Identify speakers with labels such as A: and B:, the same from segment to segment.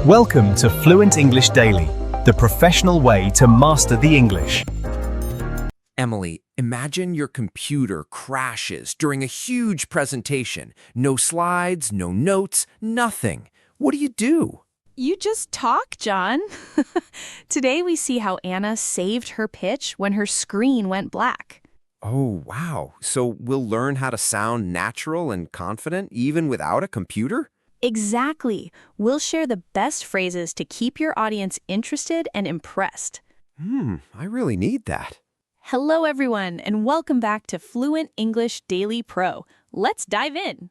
A: Welcome to Fluent English Daily, the professional way to master the English.
B: Emily, imagine your computer crashes during a huge presentation. No slides, no notes, nothing. What do you do?
C: You just talk, John. Today we see how Anna saved her pitch when her screen went black.
B: Oh, wow. So we'll learn how to sound natural and confident even without a computer?
C: Exactly. We'll share the best phrases to keep your audience interested and impressed.
B: I really need that.
C: Hello, everyone, and welcome back to Fluent English Daily Pro. Let's dive in.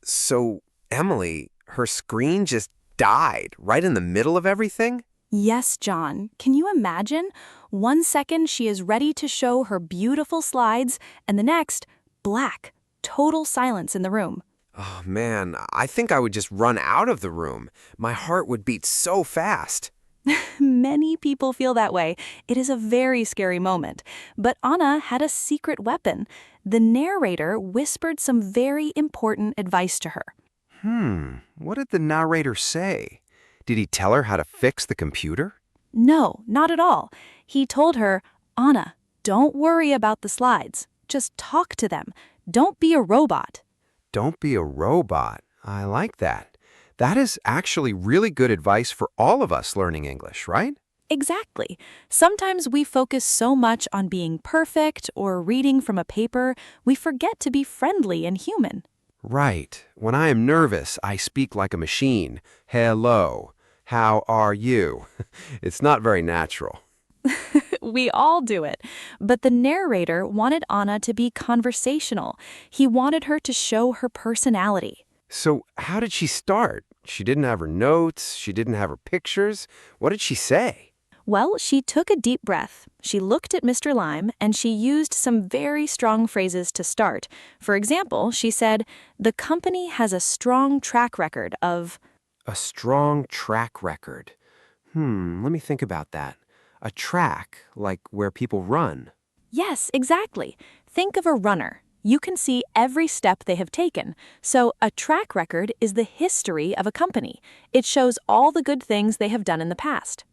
B: So, Emily, her screen just died right in the middle of everything?
C: Yes, John. Can you imagine? 1 second she is ready to show her beautiful slides, and the next, black. Total silence in the room.
B: Oh, man, I think I would just run out of the room. My heart would beat so fast.
C: Many people feel that way. It is a very scary moment. But Anna had a secret weapon. The narrator whispered some very important advice to her.
B: What did the narrator say? Did he tell her how to fix the computer?
C: No, not at all. He told her, Anna, don't worry about the slides. Just talk to them. Don't be a robot.
B: Don't be a robot. I like that. That is actually really good advice for all of us learning English, right?
C: Exactly. Sometimes we focus so much on being perfect or reading from a paper, we forget to be friendly and human.
B: Right. When I am nervous, I speak like a machine. Hello. How are you? It's not very natural.
C: We all do it. But the narrator wanted Anna to be conversational. He wanted her to show her personality.
B: So how did she start? She didn't have her notes. She didn't have her pictures. What did she say?
C: Well, she took a deep breath. She looked at Mr. Lime and she used some very strong phrases to start. For example, she said, "The company has a strong track record of..."
B: A strong track record. Let me think about that. A track, like where people run.
C: Yes, exactly. Think of a runner. You can see every step they have taken. So a track record is the history of a company. It shows all the good things they have done in the past.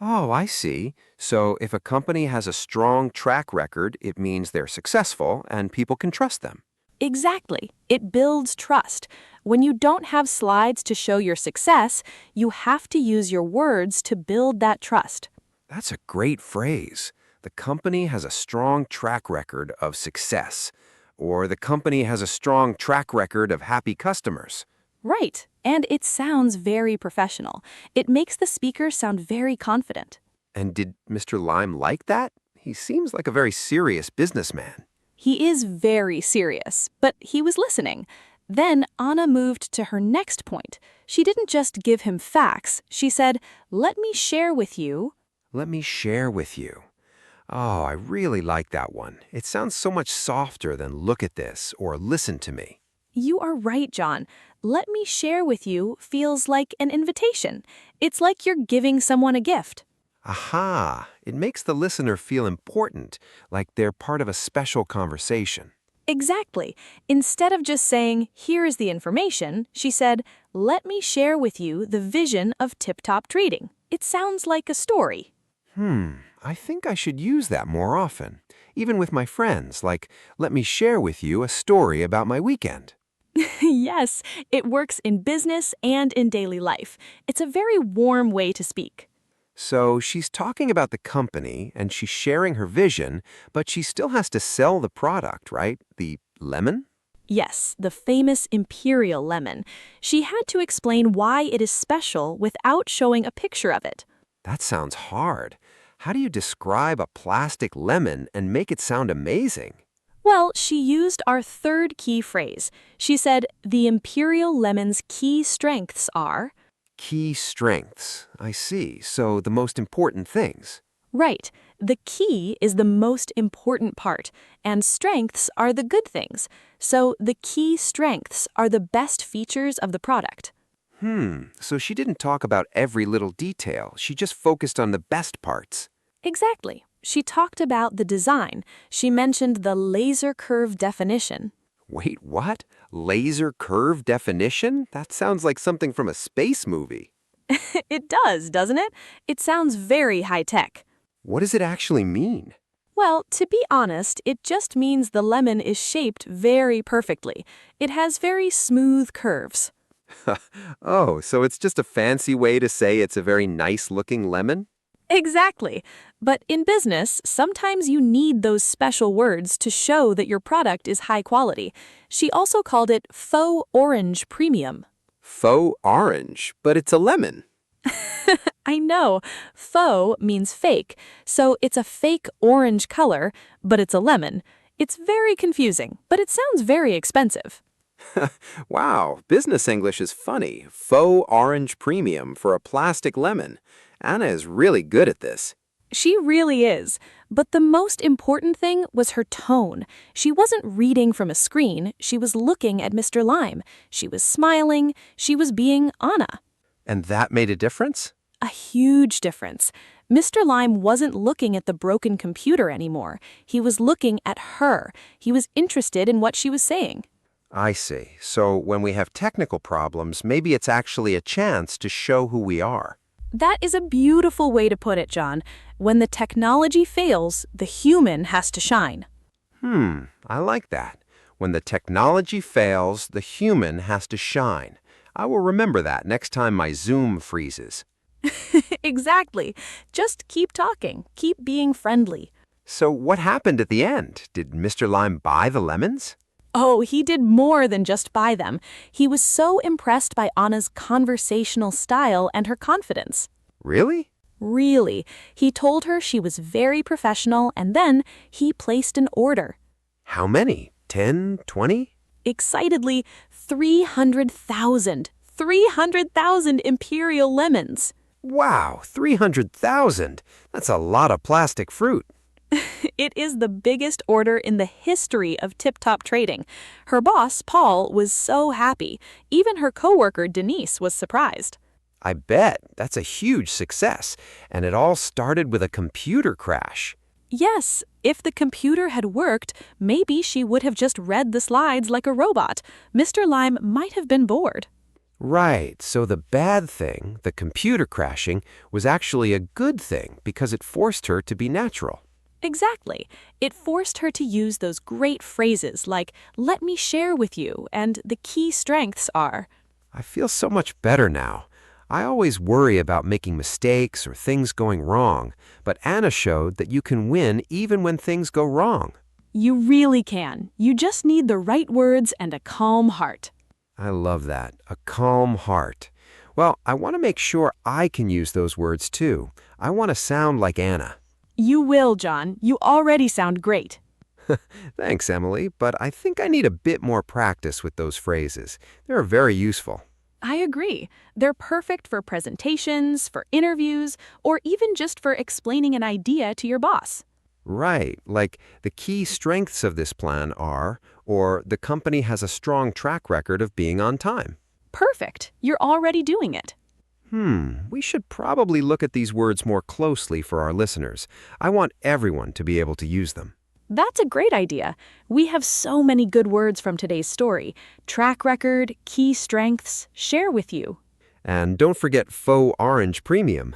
B: Oh, I see. So if a company has a strong track record, it means they're successful and people can trust them.
C: Exactly. It builds trust. When you don't have slides to show your success, you have to use your words to build that trust.
B: That's a great phrase. The company has a strong track record of success. Or the company has a strong track record of happy customers.
C: Right. And it sounds very professional. It makes the speaker sound very confident.
B: And did Mr. Lime like that? He seems like a very serious businessman.
C: He is very serious, but he was listening. Then Anna moved to her next point. She didn't just give him facts. She said, "Let me share with you..."
B: Let me share with you. Oh, I really like that one. It sounds so much softer than look at this or listen to me.
C: You are right, John. "Let me share with you" feels like an invitation. It's like you're giving someone a gift.
B: Aha! It makes the listener feel important, like they're part of a special conversation.
C: Exactly. Instead of just saying, "Here is the information," she said, "Let me share with you the vision of tip-top treating." It sounds like a story.
B: I think I should use that more often, even with my friends, like, let me share with you a story about my weekend.
C: Yes, it works in business and in daily life. It's a very warm way to speak.
B: So she's talking about the company and she's sharing her vision, but she still has to sell the product, right? The lemon?
C: Yes, the famous imperial lemon. She had to explain why it is special without showing a picture of it.
B: That sounds hard. How do you describe a plastic lemon and make it sound amazing?
C: Well, she used our third key phrase. She said, "The imperial lemon's key strengths are..."
B: Key strengths. I see. So the most important things.
C: Right. The key is the most important part, and strengths are the good things. So the key strengths are the best features of the product.
B: So she didn't talk about every little detail. She just focused on the best parts.
C: Exactly. She talked about the design. She mentioned the laser curve definition.
D: Wait, what? Laser curve definition? That sounds like something from a space movie.
C: It does, doesn't it? It sounds very high-tech.
D: What does it actually mean?
C: Well, to be honest, it just means the lemon is shaped very perfectly. It has very smooth curves.
D: Oh, so it's just a fancy way to say it's a very nice-looking lemon?
C: Exactly. But in business, sometimes you need those special words to show that your product is high quality. She also called it Faux Orange Premium.
D: Faux orange, but it's a lemon.
C: I know. Faux means fake, so it's a fake orange color, but it's a lemon. It's very confusing, but it sounds very expensive.
D: Wow, business English is funny. Faux orange premium for a plastic lemon. Anna is really good at this.
C: She really is. But the most important thing was her tone. She wasn't reading from a screen. She was looking at Mr. Lime. She was smiling. She was being Anna.
D: And that made a difference?
C: A huge difference. Mr. Lime wasn't looking at the broken computer anymore. He was looking at her. He was interested in what she was saying.
D: I see. So when we have technical problems, maybe it's actually a chance to show who we are.
C: That is a beautiful way to put it, John. When the technology fails, the human has to shine.
D: I like that. When the technology fails, the human has to shine. I will remember that next time my Zoom freezes.
C: Exactly. Just keep talking. Keep being friendly.
D: So what happened at the end? Did Mr. Lime buy the lemons?
C: Oh, he did more than just buy them. He was so impressed by Anna's conversational style and her confidence.
D: Really?
C: Really. He told her she was very professional, and then he placed an order.
D: How many? 10, 20?
C: Excitedly, 300,000. 300,000 imperial lemons.
D: Wow, 300,000. That's a lot of plastic fruit.
C: It is the biggest order in the history of tip-top trading. Her boss, Paul, was so happy. Even her coworker, Denise, was surprised.
D: I bet. That's a huge success. And it all started with a computer crash.
C: Yes, if the computer had worked, maybe she would have just read the slides like a robot. Mr. Lime might have been bored.
D: Right, so the bad thing, the computer crashing, was actually a good thing because it forced her to be natural.
C: Exactly. It forced her to use those great phrases like, "Let me share with you," and the key strengths are.
D: I feel so much better now. I always worry about making mistakes or things going wrong, but Anna showed that you can win even when things go wrong.
C: You really can. You just need the right words and a calm heart.
D: I love that, a calm heart. Well, I want to make sure I can use those words too. I want to sound like Anna.
C: You will, John. You already sound great.
D: Thanks, Emily, but I think I need a bit more practice with those phrases. They're very useful.
C: I agree. They're perfect for presentations, for interviews, or even just for explaining an idea to your boss.
D: Right, like the key strengths of this plan are, or the company has a strong track record of being on time.
C: Perfect. You're already doing it.
D: We should probably look at these words more closely for our listeners. I want everyone to be able to use them.
C: That's a great idea. We have so many good words from today's story. Track record, key strengths, share with you.
D: And don't forget Faux Orange Premium.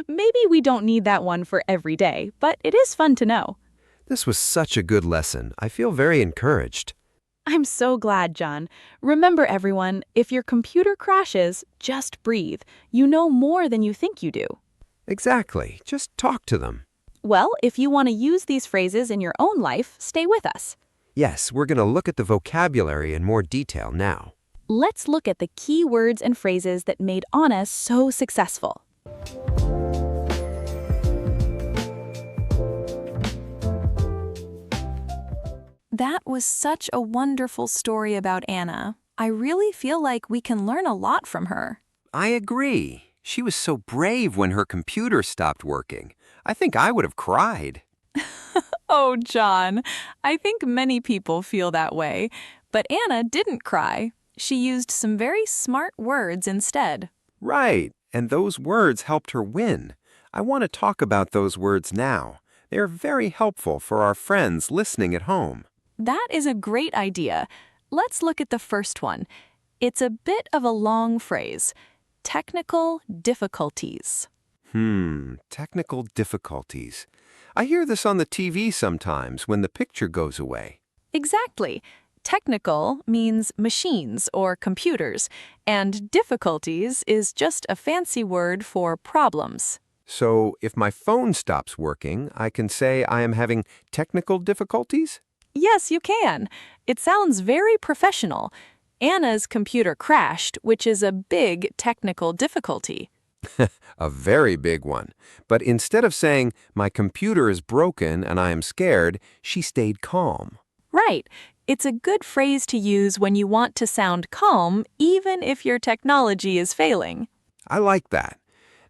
C: Maybe we don't need that one for every day, but it is fun to know.
D: This was such a good lesson. I feel very encouraged.
C: I'm so glad, John. Remember, everyone, if your computer crashes, just breathe. You know more than you think you do.
D: Exactly. Just talk to them.
C: Well, if you want to use these phrases in your own life, stay with us.
D: Yes, we're going to look at the vocabulary in more detail now.
C: Let's look at the key words and phrases that made Anna so successful. That was such a wonderful story about Anna. I really feel like we can learn a lot from her.
D: I agree. She was so brave when her computer stopped working. I think I would have cried.
C: Oh, John, I think many people feel that way. But Anna didn't cry. She used some very smart words instead.
D: Right, and those words helped her win. I want to talk about those words now. They're very helpful for our friends listening at home.
C: That is a great idea. Let's look at the first one. It's a bit of a long phrase. Technical difficulties.
D: Technical difficulties. I hear this on the TV sometimes when the picture goes away.
C: Exactly. Technical means machines or computers, and difficulties is just a fancy word for problems.
D: So if my phone stops working, I can say I am having technical difficulties?
C: Yes, you can. It sounds very professional. Anna's computer crashed, which is a big technical difficulty.
D: A very big one. But instead of saying, my computer is broken and I am scared, she stayed calm.
C: Right. It's a good phrase to use when you want to sound calm, even if your technology is failing.
D: I like that.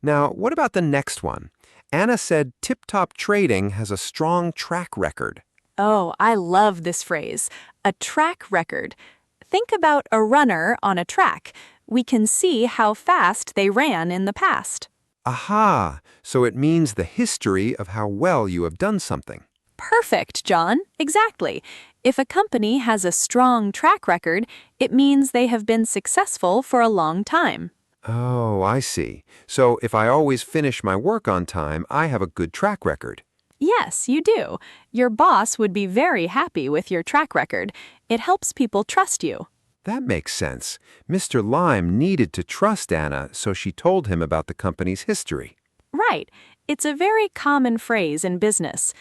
D: Now, what about the next one? Anna said Tip Top Trading has a strong track record.
C: Oh, I love this phrase. A track record. Think about a runner on a track. We can see how fast they ran in the past.
D: Aha! So it means the history of how well you have done something.
C: Perfect, John. Exactly. If a company has a strong track record, it means they have been successful for a long time.
D: Oh, I see. So if I always finish my work on time, I have a good track record.
C: Yes, you do. Your boss would be very happy with your track record. It helps people trust you.
D: That makes sense. Mr. Lime needed to trust Anna, so she told him about the company's history.
C: Right. It's a very common phrase in business.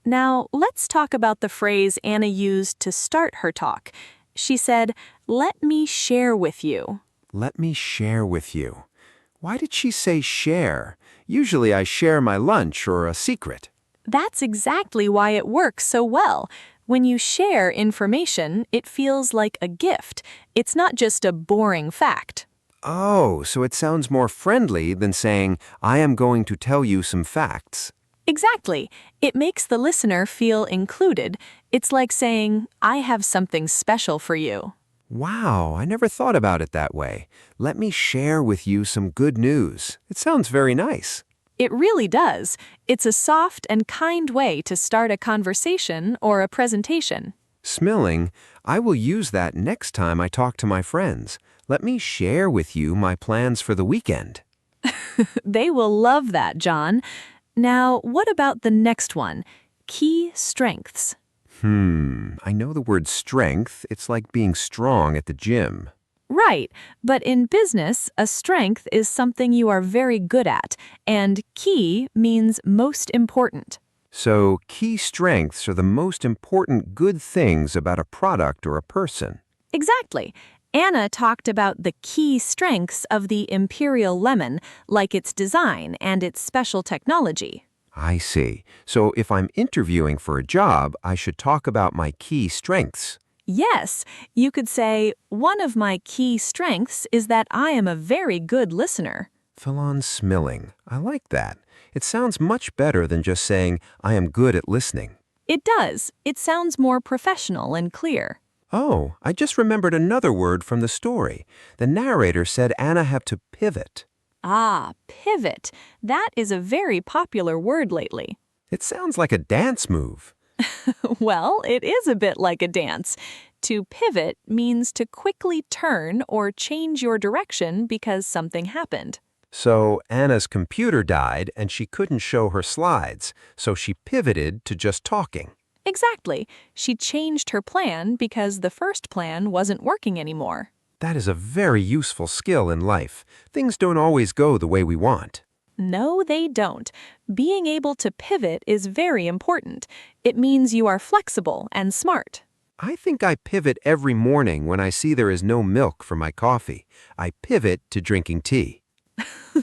C: Now, let's talk about the phrase Anna used to start her talk. She said, "Let me share with you."
D: Let me share with you. Why did she say share? Usually I share my lunch or a secret.
C: That's exactly why it works so well. When you share information, it feels like a gift. It's not just a boring fact.
D: Oh, so it sounds more friendly than saying, I am going to tell you some facts.
C: Exactly. It makes the listener feel included. It's like saying, "I have something special for you."
D: Wow, I never thought about it that way. Let me share with you some good news. It sounds very nice.
C: It really does. It's a soft and kind way to start a conversation or a presentation.
D: Smilling, I will use that next time I talk to my friends. Let me share with you my plans for the weekend.
C: They will love that, John. Now, what about the next one? Key strengths.
D: I know the word strength. It's like being strong at the gym.
C: Right, but in business, a strength is something you are very good at, and key means most important.
D: So, key strengths are the most important good things about a product or a person.
C: Exactly. Anna talked about the key strengths of the Imperial Lemon, like its design and its special technology.
D: I see. So, if I'm interviewing for a job, I should talk about my key strengths.
C: Yes, you could say, "One of my key strengths is that I am a very good listener."
D: Smilling. I like that. It sounds much better than just saying, I am good at listening.
C: It does. It sounds more professional and clear.
D: Oh, I just remembered another word from the story. The narrator said Anna had to pivot.
C: Ah, pivot. That is a very popular word lately.
D: It sounds like a dance move.
C: Well, it is a bit like a dance. To pivot means to quickly turn or change your direction because something happened.
D: So Anna's computer died and she couldn't show her slides, so she pivoted to just talking.
C: Exactly. She changed her plan because the first plan wasn't working anymore.
D: That is a very useful skill in life. Things don't always go the way we want.
C: No, they don't. Being able to pivot is very important. It means you are flexible and smart.
D: I think I pivot every morning when I see there is no milk for my coffee. I pivot to drinking tea.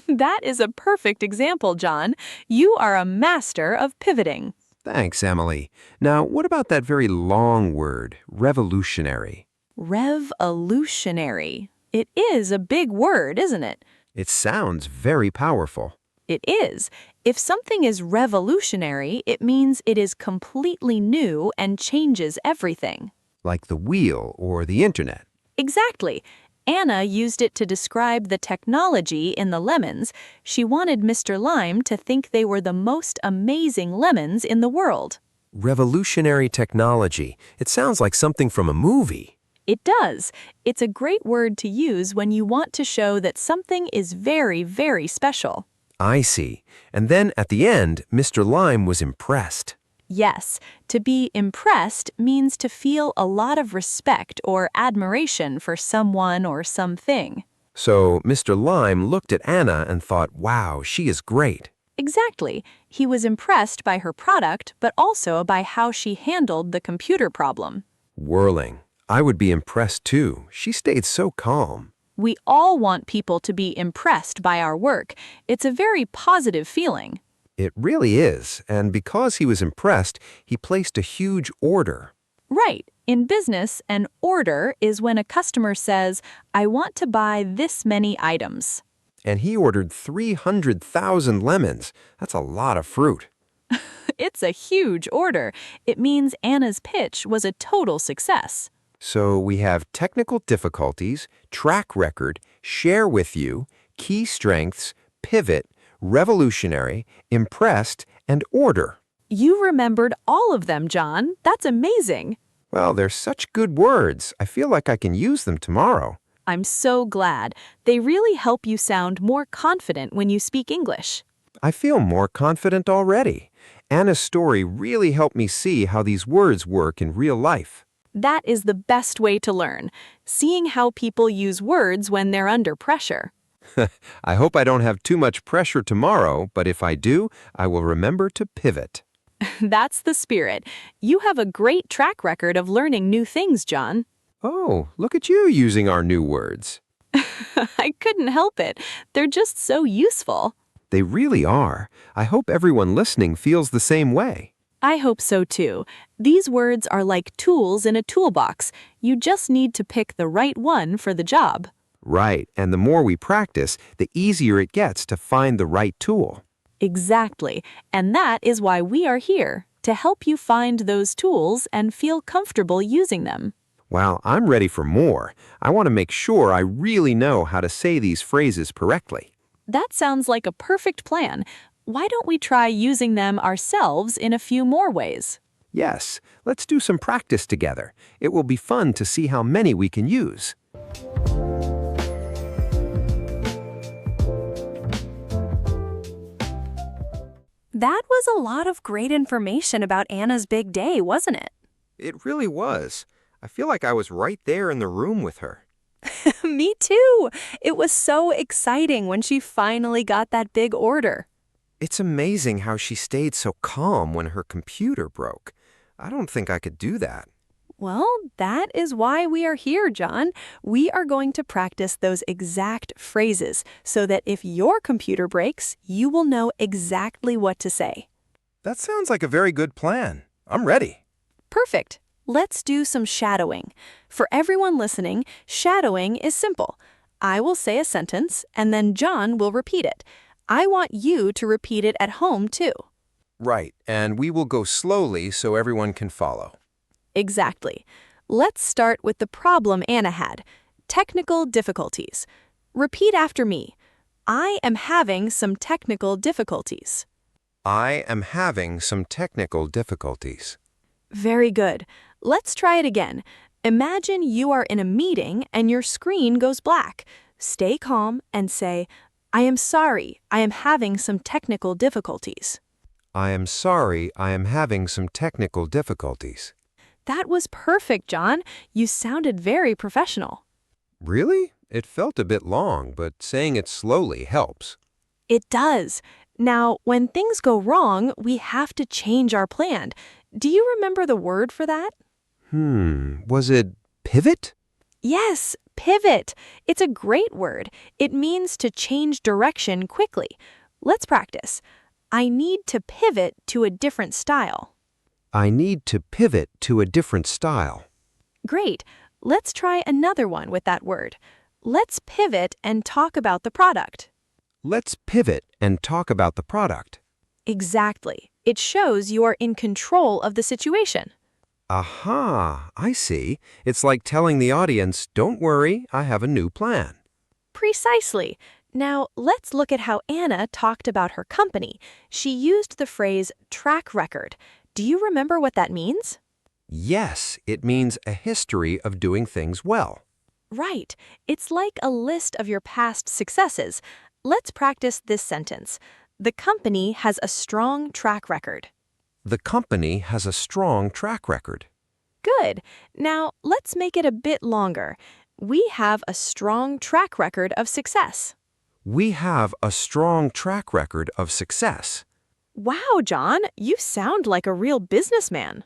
C: That is a perfect example, John. You are a master of pivoting.
D: Thanks, Emily. Now, what about that very long word, revolutionary?
C: Revolutionary. It is a big word, isn't it?
D: It sounds very powerful.
C: It is. If something is revolutionary, it means it is completely new and changes everything.
D: Like the wheel or the internet.
C: Exactly. Anna used it to describe the technology in the lemons. She wanted Mr. Lime to think they were the most amazing lemons in the world.
B: Revolutionary technology. It sounds like something from a movie.
C: It does. It's a great word to use when you want to show that something is very, very special.
B: I see. And then at the end, Mr. Lime was impressed.
C: Yes, to be impressed means to feel a lot of respect or admiration for someone or something.
B: So Mr. Lime looked at Anna and thought, wow, she is great.
C: Exactly. He was impressed by her product, but also by how she handled the computer problem.
B: Whirling. I would be impressed too. She stayed so calm.
C: We all want people to be impressed by our work. It's a very positive feeling.
B: It really is, and because he was impressed, he placed a huge order.
C: Right. In business, an order is when a customer says, I want to buy this many items.
B: And he ordered 300,000 lemons. That's a lot of fruit.
C: It's a huge order. It means Anna's pitch was a total success.
B: So we have technical difficulties, track record, share with you, key strengths, pivot, revolutionary, impressed, and order.
C: You remembered all of them, John. That's amazing.
B: Well, they're such good words. I feel like I can use them tomorrow.
C: I'm so glad. They really help you sound more confident when you speak English.
B: I feel more confident already. Anna's story really helped me see how these words work in real life.
C: That is the best way to learn, seeing how people use words when they're under pressure.
B: I hope I don't have too much pressure tomorrow, but if I do, I will remember to pivot.
C: That's the spirit. You have a great track record of learning new things, John.
B: Oh, look at you using our new words.
C: I couldn't help it. They're just so useful.
B: They really are. I hope everyone listening feels the same way.
C: I hope so too. These words are like tools in a toolbox. You just need to pick the right one for the job.
B: Right, and the more we practice, the easier it gets to find the right tool.
C: Exactly. And that is why we are here, to help you find those tools and feel comfortable using them.
B: Well, I'm ready for more. I want to make sure I really know how to say these phrases correctly.
C: That sounds like a perfect plan. Why don't we try using them ourselves in a few more ways?
B: Yes, let's do some practice together. It will be fun to see how many we can use.
C: That was a lot of great information about Anna's big day, wasn't it?
B: It really was. I feel like I was right there in the room with her.
C: Me too. It was so exciting when she finally got that big order.
B: It's amazing how she stayed so calm when her computer broke. I don't think I could do that.
C: Well, that is why we are here, John. We are going to practice those exact phrases so that if your computer breaks, you will know exactly what to say.
B: That sounds like a very good plan. I'm ready.
C: Perfect. Let's do some shadowing. For everyone listening, shadowing is simple. I will say a sentence, and then John will repeat it. I want you to repeat it at home, too.
B: Right, and we will go slowly so everyone can follow.
C: Exactly. Let's start with the problem Anna had. Technical difficulties. Repeat after me. I am having some technical difficulties.
B: I am having some technical difficulties.
C: Very good. Let's try it again. Imagine you are in a meeting and your screen goes black. Stay calm and say, I am sorry, I am having some technical difficulties.
B: I am sorry, I am having some technical difficulties.
C: That was perfect, John. You sounded very professional.
B: Really? It felt a bit long, but saying it slowly helps.
C: It does. Now, when things go wrong, we have to change our plan. Do you remember the word for that?
B: Was it pivot?
C: Yes, pivot. It's a great word. It means to change direction quickly. Let's practice. I need to pivot to a different style.
B: I need to pivot to a different style.
C: Great. Let's try another one with that word. Let's pivot and talk about the product.
B: Let's pivot and talk about the product.
C: Exactly. It shows you are in control of the situation.
D: Aha, I see. It's like telling the audience, don't worry, I have a new plan.
C: Precisely. Now, let's look at how Anna talked about her company. She used the phrase track record. Do you remember what that means?
D: Yes, it means a history of doing things well.
C: Right. It's like a list of your past successes. Let's practice this sentence. The company has a strong track record.
D: The company has a strong track record.
C: Good. Now, let's make it a bit longer. We have a strong track record of success.
D: We have a strong track record of success.
C: Wow, John, you sound like a real businessman.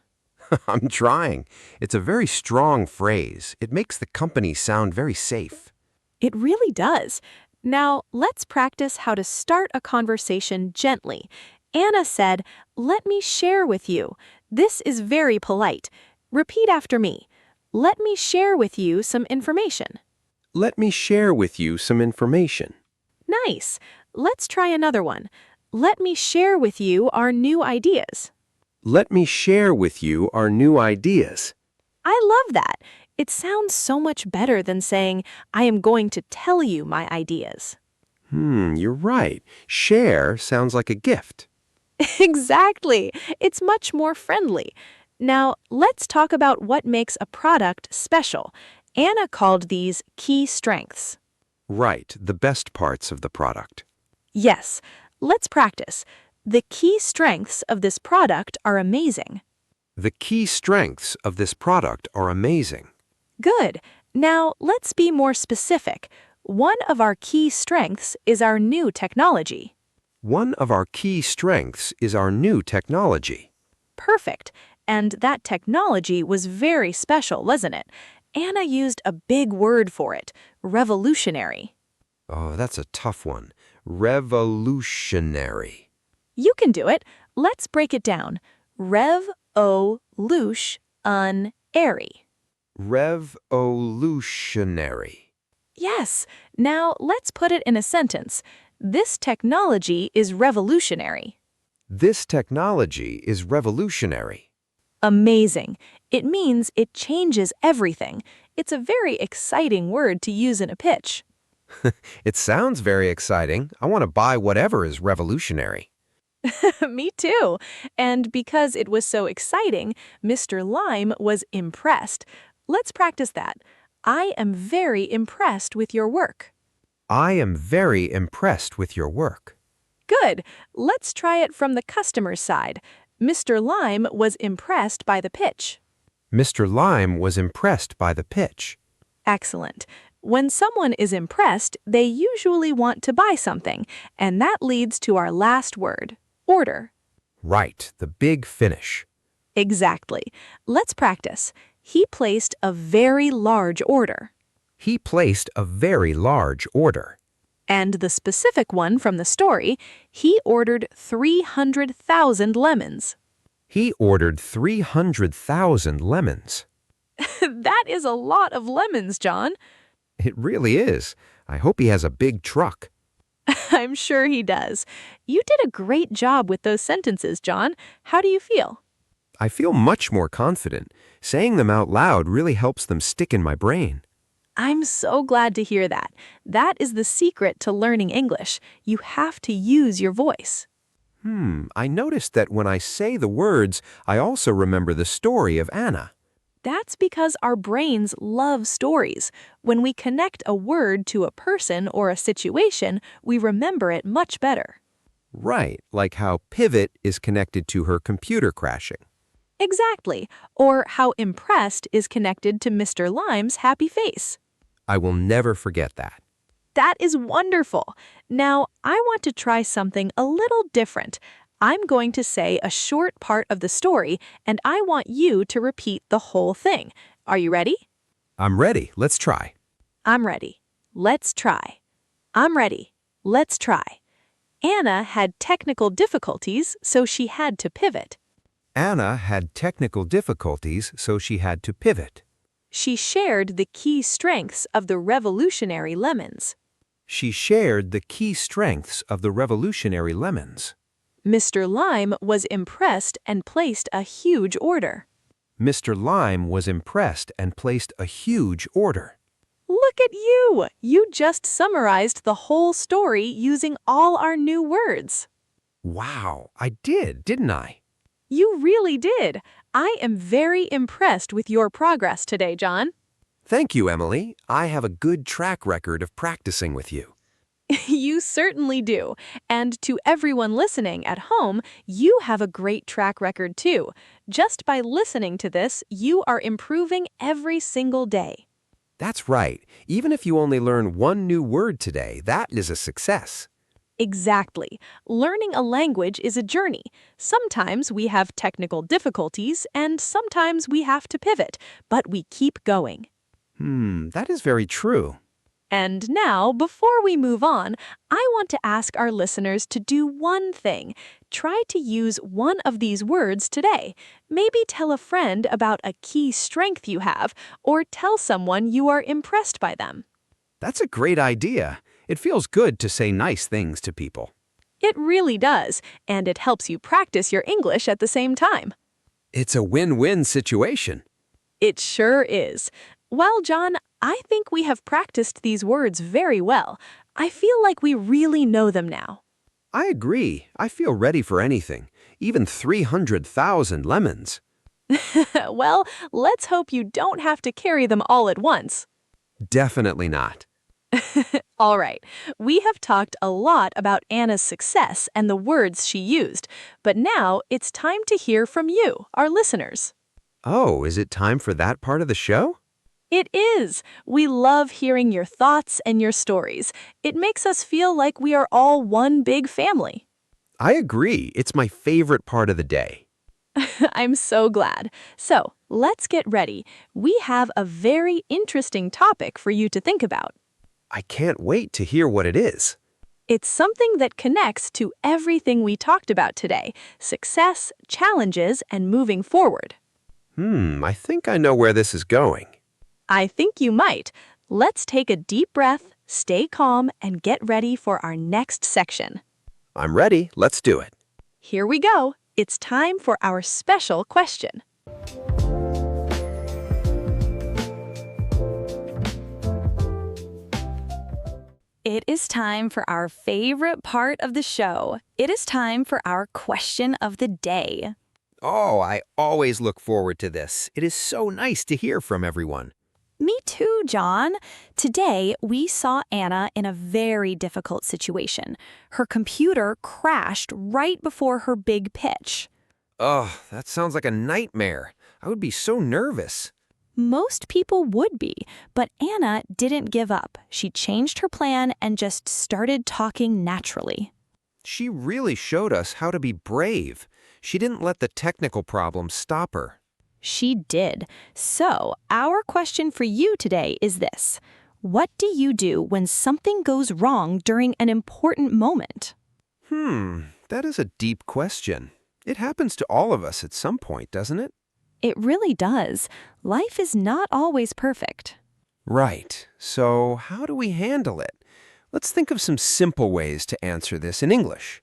D: I'm trying. It's a very strong phrase. It makes the company sound very safe.
C: It really does. Now, let's practice how to start a conversation gently. Anna said, "Let me share with you." This is very polite. Repeat after me. Let me share with you some information.
D: Let me share with you some information.
C: Nice. Let's try another one. Let me share with you our new ideas.
D: Let me share with you our new ideas.
C: I love that. It sounds so much better than saying, I am going to tell you my ideas.
D: You're right. Share sounds like a gift.
C: Exactly. It's much more friendly. Now, let's talk about what makes a product special. Anna called these key strengths.
D: Right, the best parts of the product.
C: Yes, let's practice. The key strengths of this product are amazing.
D: The key strengths of this product are amazing.
C: Good. Now, let's be more specific. One of our key strengths is our new technology.
D: One of our key strengths is our new technology.
C: Perfect. And that technology was very special, wasn't it? Anna used a big word for it, revolutionary.
D: Oh, that's a tough one. Revolutionary.
C: You can do it. Let's break it down. Revolutionary.
D: Revolutionary.
C: Yes. Now let's put it in a sentence. This technology is revolutionary.
D: This technology is revolutionary.
C: Amazing. It means it changes everything. It's a very exciting word to use in a pitch.
D: It sounds very exciting. I want to buy whatever is revolutionary.
C: Me too. And because it was so exciting, Mr. Lime was impressed. Let's practice that. I am very impressed with your work.
D: I am very impressed with your work.
C: Good. Let's try it from the customer's side. Mr. Lime was impressed by the pitch.
D: Mr. Lime was impressed by the pitch.
C: Excellent. When someone is impressed, they usually want to buy something, and that leads to our last word, order.
D: Right, the big finish.
C: Exactly. Let's practice. He placed a very large order.
D: He placed a very large order.
C: And the specific one from the story, he ordered 300,000 lemons.
D: He ordered 300,000 lemons.
C: That is a lot of lemons, John.
D: It really is. I hope he has a big truck.
C: I'm sure he does. You did a great job with those sentences, John. How do you feel?
D: I feel much more confident. Saying them out loud really helps them stick in my brain.
C: I'm so glad to hear that. That is the secret to learning English. You have to use your voice.
D: I noticed that when I say the words, I also remember the story of Anna.
C: That's because our brains love stories. When we connect a word to a person or a situation, we remember it much better.
D: Right, like how pivot is connected to her computer crashing.
C: Exactly. Or how impressed is connected to Mr. Lime's happy face.
D: I will never forget that.
C: That is wonderful. Now, I want to try something a little different. I'm going to say a short part of the story, and I want you to repeat the whole thing. Are you ready?
D: I'm ready. Let's try.
C: I'm ready. Let's try. I'm ready. Let's try. Anna had technical difficulties, so she had to pivot.
D: Anna had technical difficulties, so she had to pivot.
C: She shared the key strengths of the revolutionary lemons.
D: She shared the key strengths of the revolutionary lemons.
C: Mr. Lime was impressed and placed a huge order.
D: Mr. Lime was impressed and placed a huge order.
C: Look at you! You just summarized the whole story using all our new words.
D: Wow, I did, didn't I?
C: You really did. I am very impressed with your progress today, John.
D: Thank you, Emily. I have a good track record of practicing with you.
C: You certainly do. And to everyone listening at home, you have a great track record too. Just by listening to this, you are improving every single day.
D: That's right. Even if you only learn one new word today, that is a success.
C: Exactly. Learning a language is a journey. Sometimes we have technical difficulties, and sometimes we have to pivot, but we keep going.
D: That is very true.
C: And now, before we move on, I want to ask our listeners to do one thing. Try to use one of these words today. Maybe tell a friend about a key strength you have, or tell someone you are impressed by them.
D: That's a great idea. It feels good to say nice things to people.
C: It really does, and it helps you practice your English at the same time.
D: It's a win-win situation.
C: It sure is. Well, John, I think we have practiced these words very well. I feel like we really know them now.
D: I agree. I feel ready for anything, even 300,000 lemons.
C: Well, let's hope you don't have to carry them all at once.
D: Definitely not.
C: All right, we have talked a lot about Anna's success and the words she used, but now it's time to hear from you, our listeners.
D: Oh, is it time for that part of the show?
C: It is. We love hearing your thoughts and your stories. It makes us feel like we are all one big family.
D: I agree. It's my favorite part of the day.
C: I'm so glad. So, let's get ready. We have a very interesting topic for you to think about.
D: I can't wait to hear what it is.
C: It's something that connects to everything we talked about today: success, challenges, and moving forward.
D: I think I know where this is going.
C: I think you might. Let's take a deep breath, stay calm, and get ready for our next section.
D: I'm ready. Let's do it.
C: Here we go. It's time for our special question. It is time for our favorite part of the show. It is time for our question of the day.
D: Oh, I always look forward to this. It is so nice to hear from everyone.
C: Me too, John. Today, we saw Anna in a very difficult situation. Her computer crashed right before her big pitch.
D: Oh, that sounds like a nightmare. I would be so nervous.
C: Most people would be, but Anna didn't give up. She changed her plan and just started talking naturally.
D: She really showed us how to be brave. She didn't let the technical problems stop her.
C: She did. So, our question for you today is this: what do you do when something goes wrong during an important moment?
D: That is a deep question. It happens to all of us at some point, doesn't it?
C: It really does. Life is not always perfect.
D: Right. So, how do we handle it? Let's think of some simple ways to answer this in English.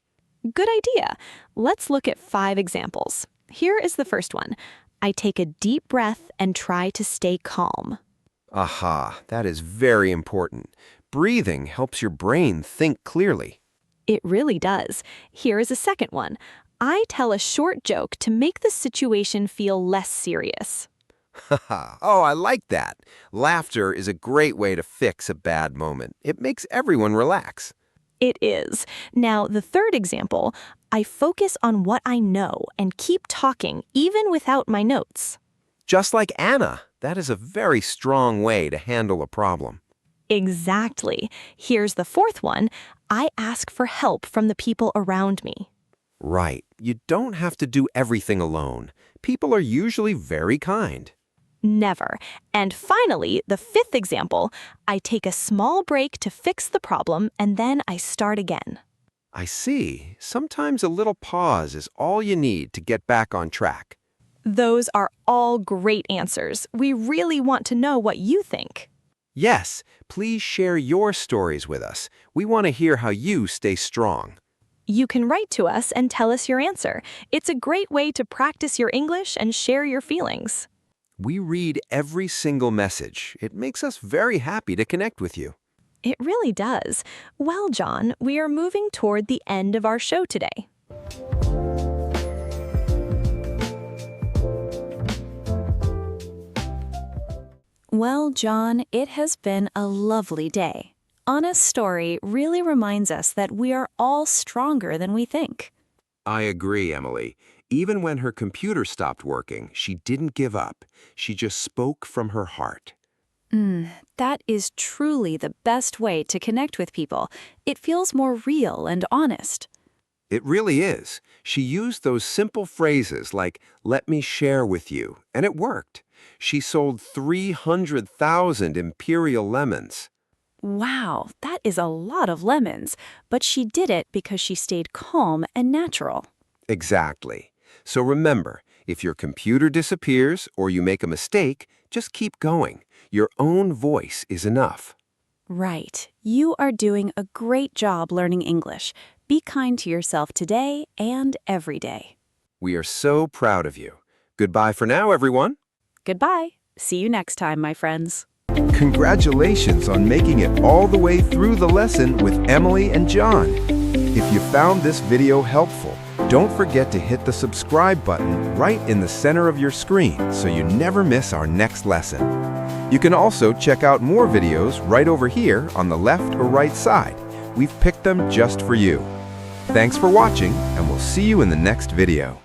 C: Good idea. Let's look at 5 examples. Here is the first one. I take a deep breath and try to stay calm.
D: Aha, that is very important. Breathing helps your brain think clearly.
C: It really does. Here is a second one. I tell a short joke to make the situation feel less serious.
D: Oh, I like that. Laughter is a great way to fix a bad moment. It makes everyone relax.
C: It is. Now, the third example, I focus on what I know and keep talking even without my notes.
D: Just like Anna, that is a very strong way to handle a problem.
C: Exactly. Here's the fourth one. I ask for help from the people around me.
D: Right. You don't have to do everything alone. People are usually very kind.
C: Never. And finally, the fifth example, I take a small break to fix the problem and then I start again.
D: I see. Sometimes a little pause is all you need to get back on track.
C: Those are all great answers. We really want to know what you think.
D: Yes, please share your stories with us. We want to hear how you stay strong.
C: You can write to us and tell us your answer. It's a great way to practice your English and share your feelings.
D: We read every single message. It makes us very happy to connect with you.
C: It really does. Well, John, we are moving toward the end of our show today. Well, John, it has been a lovely day. Anna's story really reminds us that we are all stronger than we think.
D: I agree, Emily. Even when her computer stopped working, she didn't give up. She just spoke from her heart.
C: That is truly the best way to connect with people. It feels more real and honest.
D: It really is. She used those simple phrases like, "Let me share with you," and it worked. She sold 300,000 Imperial lemons.
C: Wow, that is a lot of lemons, but she did it because she stayed calm and natural.
D: Exactly. So remember, if your computer disappears or you make a mistake, just keep going. Your own voice is enough.
C: Right. You are doing a great job learning English. Be kind to yourself today and every day.
D: We are so proud of you. Goodbye for now, everyone.
C: Goodbye. See you next time, my friends.
E: Congratulations on making it all the way through the lesson with Emily and John. If you found this video helpful, don't forget to hit the subscribe button right in the center of your screen so you never miss our next lesson. You can also check out more videos right over here on the left or right side. We've picked them just for you. Thanks for watching, and we'll see you in the next video.